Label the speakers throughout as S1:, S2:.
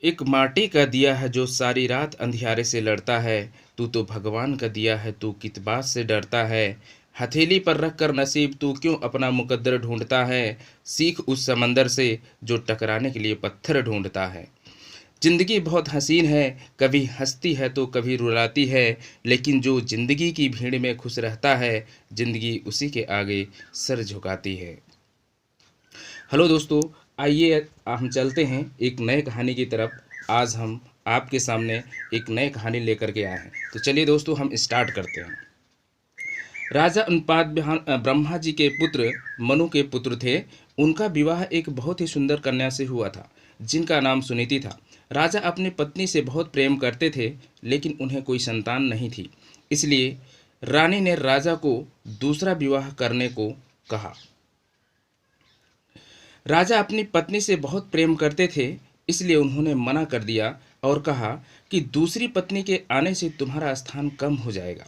S1: एक माटी का दिया है जो सारी रात अंधियारे से लड़ता है। तू तो भगवान का दिया है, तू कित बात से डरता है। हथेली पर रख कर नसीब तू क्यों अपना मुकद्दर ढूंढता है। सीख उस समंदर से जो टकराने के लिए पत्थर ढूंढता है। जिंदगी बहुत हसीन है, कभी हंसती है तो कभी रुलाती है। लेकिन जो जिंदगी की भीड़ में खुश रहता है, जिंदगी उसी के आगे सर झुकाती है। हेलो दोस्तों, आइए हम चलते हैं एक नए कहानी की तरफ। आज हम आपके सामने एक नई कहानी लेकर के आए हैं। तो चलिए दोस्तों, हम स्टार्ट करते हैं। राजा उत्पात ब्रह्मा जी के पुत्र मनु के पुत्र थे। उनका विवाह एक बहुत ही सुंदर कन्या से हुआ था, जिनका नाम सुनीति था। राजा अपनी पत्नी से बहुत प्रेम करते थे, लेकिन उन्हें कोई संतान नहीं थी। इसलिए रानी ने राजा को दूसरा विवाह करने को कहा। राजा अपनी पत्नी से बहुत प्रेम करते थे, इसलिए उन्होंने मना कर दिया और कहा कि दूसरी पत्नी के आने से तुम्हारा स्थान कम हो जाएगा।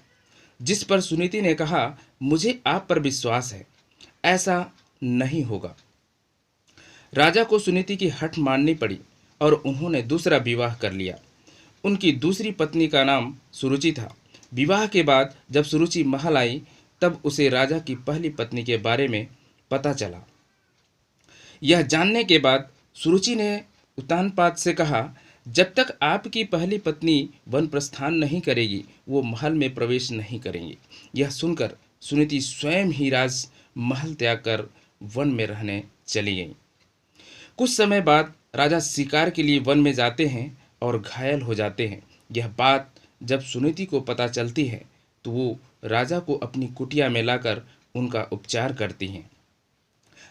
S1: जिस पर सुनीति ने कहा, मुझे आप पर विश्वास है, ऐसा नहीं होगा। राजा को सुनीति की हठ माननी पड़ी और उन्होंने दूसरा विवाह कर लिया। उनकी दूसरी पत्नी का नाम सुरुचि था। विवाह के बाद जब सुरुचि महल आई, तब उसे राजा की पहली पत्नी के बारे में पता चला। यह जानने के बाद सुरुचि ने उत्तानपाद से कहा, जब तक आपकी पहली पत्नी वन प्रस्थान नहीं करेगी, वो महल में प्रवेश नहीं करेंगी। यह सुनकर सुनीति स्वयं ही राज महल त्याग कर वन में रहने चली गई। कुछ समय बाद राजा शिकार के लिए वन में जाते हैं और घायल हो जाते हैं। यह बात जब सुनीति को पता चलती है, तो वो राजा को अपनी कुटिया में लाकर उनका उपचार करती हैं।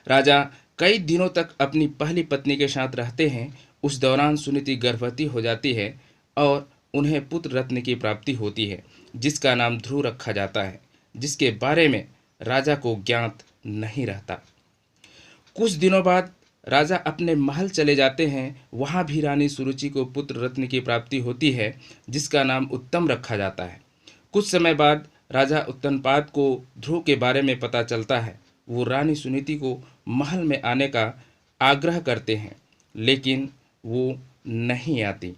S1: राजा कई दिनों तक अपनी पहली पत्नी के साथ रहते हैं। उस दौरान सुनीति गर्भवती हो जाती है और उन्हें पुत्र रत्न की प्राप्ति होती है, जिसका नाम ध्रुव रखा जाता है, जिसके बारे में राजा को ज्ञात नहीं रहता। कुछ दिनों बाद राजा अपने महल चले जाते हैं। वहाँ भी रानी सुरुचि को पुत्र रत्न की प्राप्ति होती है, जिसका नाम उत्तम रखा जाता है। कुछ समय बाद राजा उत्तनपाद को ध्रुव के बारे में पता चलता है। वो रानी सुनीति को महल में आने का आग्रह करते हैं, लेकिन वो नहीं आती।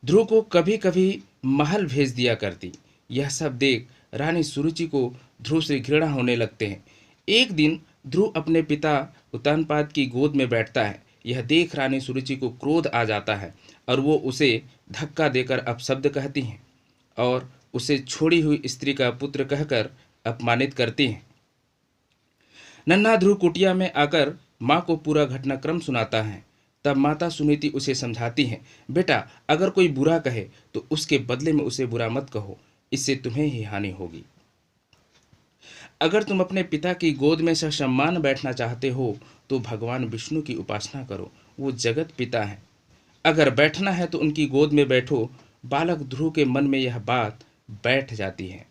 S1: ध्रुव को कभी कभी महल भेज दिया करती। यह सब देख रानी सुरुचि को ध्रुव से घृणा होने लगते हैं। एक दिन ध्रुव अपने पिता उत्तानपाद की गोद में बैठता है। यह देख रानी सुरुचि को क्रोध आ जाता है और वो उसे धक्का देकर अपशब्द कहती हैं और उसे छोड़ी हुई स्त्री का पुत्र कहकर अपमानित करती हैं। नन्हा ध्रुव कुटिया में आकर माँ को पूरा घटनाक्रम सुनाता है। तब माता सुनीति उसे समझाती हैं, बेटा, अगर कोई बुरा कहे तो उसके बदले में उसे बुरा मत कहो, इससे तुम्हें ही हानि होगी। अगर तुम अपने पिता की गोद में ससम्मान बैठना चाहते हो तो भगवान विष्णु की उपासना करो, वो जगत पिता हैं। अगर बैठना है तो उनकी गोद में बैठो। बालक ध्रुव के मन में यह बात बैठ जाती है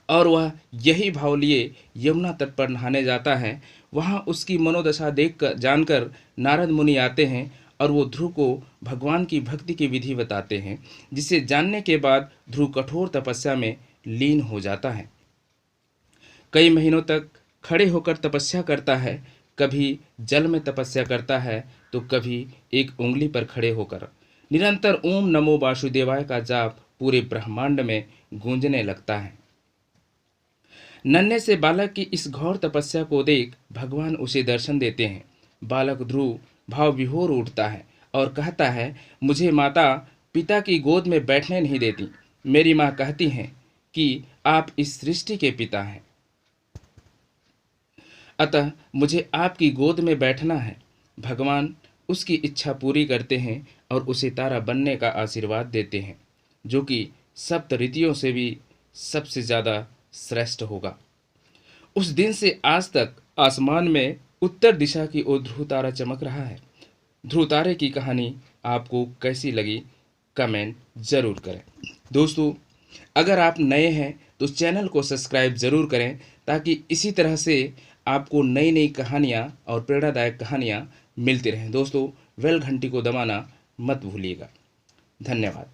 S1: और वह यही भाव लिए यमुना तट पर नहाने जाता है। वहाँ उसकी मनोदशा देखकर जानकर नारद मुनि आते हैं और वो ध्रुव को भगवान की भक्ति की विधि बताते हैं, जिसे जानने के बाद ध्रुव कठोर तपस्या में लीन हो जाता है। कई महीनों तक खड़े होकर तपस्या करता है। कभी जल में तपस्या करता है तो कभी एक उंगली पर खड़े होकर। निरंतर ओम नमो वासुदेवाय का जाप पूरे ब्रह्मांड में गूंजने लगता है। नन्हे से बालक की इस घोर तपस्या को देख भगवान उसे दर्शन देते हैं। बालक ध्रुव भाव विभोर उठता है और कहता है, मुझे माता पिता की गोद में बैठने नहीं देती। मेरी माँ कहती हैं कि आप इस सृष्टि के पिता हैं, अतः मुझे आपकी गोद में बैठना है। भगवान उसकी इच्छा पूरी करते हैं और उसे तारा बनने का आशीर्वाद देते हैं, जो कि सप्त ऋतुओं से भी सबसे ज़्यादा श्रेष्ठ होगा। उस दिन से आज तक आसमान में उत्तर दिशा की ओर ध्रुव तारा चमक रहा है। ध्रुव तारे की कहानी आपको कैसी लगी, कमेंट ज़रूर करें। दोस्तों, अगर आप नए हैं तो चैनल को सब्सक्राइब ज़रूर करें, ताकि इसी तरह से आपको नई नई कहानियाँ और प्रेरणादायक कहानियाँ मिलती रहें। दोस्तों, बेल घंटी को दबाना मत भूलिएगा। धन्यवाद।